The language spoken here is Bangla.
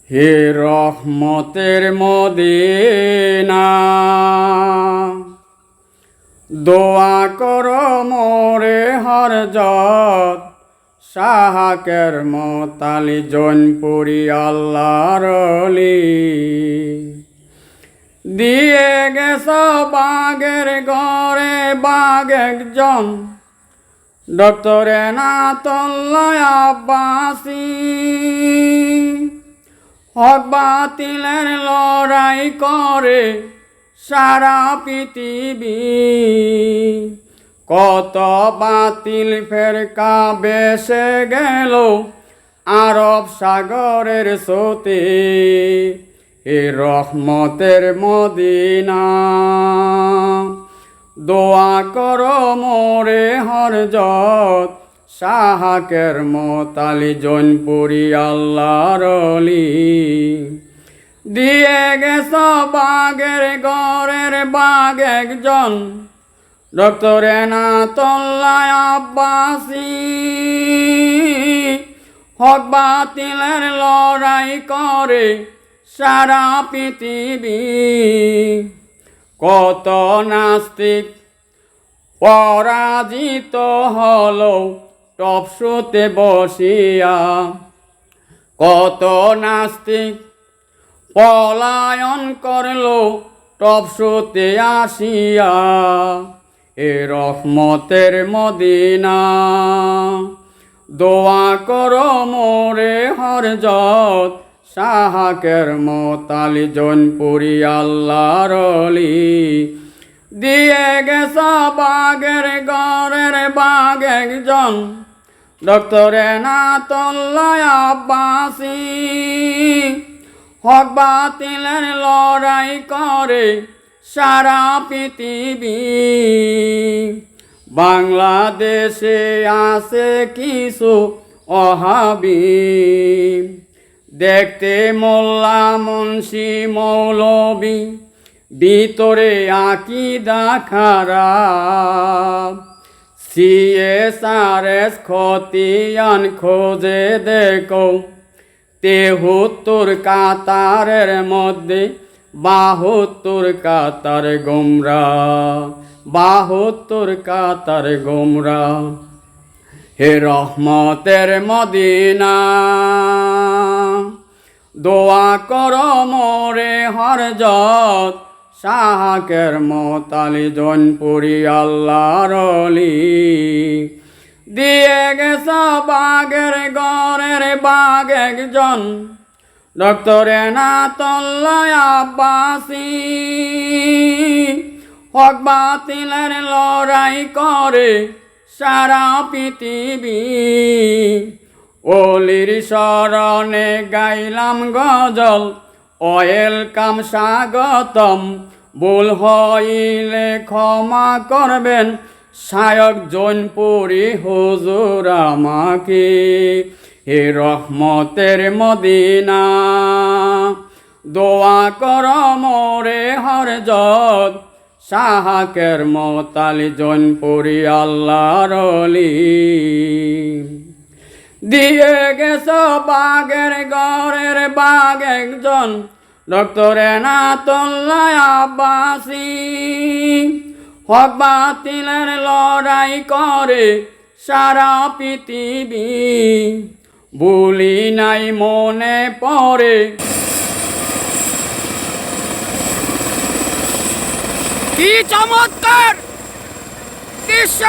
হে রহমতের মদিনা, দোয়া করো মোরে হরজত শাহাকের মতালি জৈনপুরি আল্লাহর অলি। দিয়ে গেছ বাগের ঘরে বাঘ একজন, ডক্টর এনায়েতুল্লাহ আব্বাসী। হক বাতিলের লড়াই করে সারা পৃথিবী, কত বাতিল ফেরকা বেসে গেল আরব সাগরের স্রোতে। এ রহমতের মদিনা, দোয়া করো মোরে হরজত শাহাকের মতালি জৈনপুরি আল্লাহর অলি। দিয়ে গেছ বাগের ঘরের বাঘ একজন, ডক্টর এনায়েতুল্লাহ আব্বাসী। হক বাতিলের লড়াই করে সারা পৃথিবী, কত নাস্তিক পরাজিত হলো টপশোতে বসিয়া। কত নাস্তিক পলায়ন করলো টপশোতে আসিয়া। এ রহমতের মদিনা, দোয়া করো মোরে হরজত শাহাকের মতালি জৈনপুরি আল্লাহর অলি। দিয়ে গেছ বাগের ঘরের বাঘ একজন, ডক্টর এনায়েতুল্লাহ আব্বাসী। হক বাতিলের লড়াই করে সারা পৃথিবী, বাংলাদেশে আছে কিছু ওহাবী। দেখতে মোল্লা মুন্সি মৌলবী, ভিতরে আকীদা খারাপ। CSRS খতিয়ান খোঁজে দেখো 73 কাতারের মধ্যে 72 কাতার গোমরাহ, 72 কাতার গোমরাহ। হে রহমতের মদিনা, দোয়া করো মোরে হরজত শাহাকের মতালি জৈনপুরি আল্লাহর অলি। দিয়ে গেছ বাগের ঘরের বাঘ একজন, ডক্টর এনায়েতুল্লাহ আব্বাসী। হক বাতিলের লড়াই করে সারা পৃথিবী, অলির শরণে গাইলাম গজল ওয়েলকাম স্বাগতম। ভুল হইলে ক্ষমা করবেন শায়ক জৈনপুরি হুজুর আমাকে। হে রহমতের মদিনা, দোয়া করো মোরে হরজত শাহাকের মতালি জৈনপুরি আল্লাহর অলি। দিয়ে গেছ বাগের ঘরের বাঘ একজন, ডক্টর এনায়েতুল্লাহ আব্বাসী। হক বাতিলের লড়াই করে সারা পৃথিবী, ভুলি নাই মনে পড়ে কি চমৎকার দৃশ্য!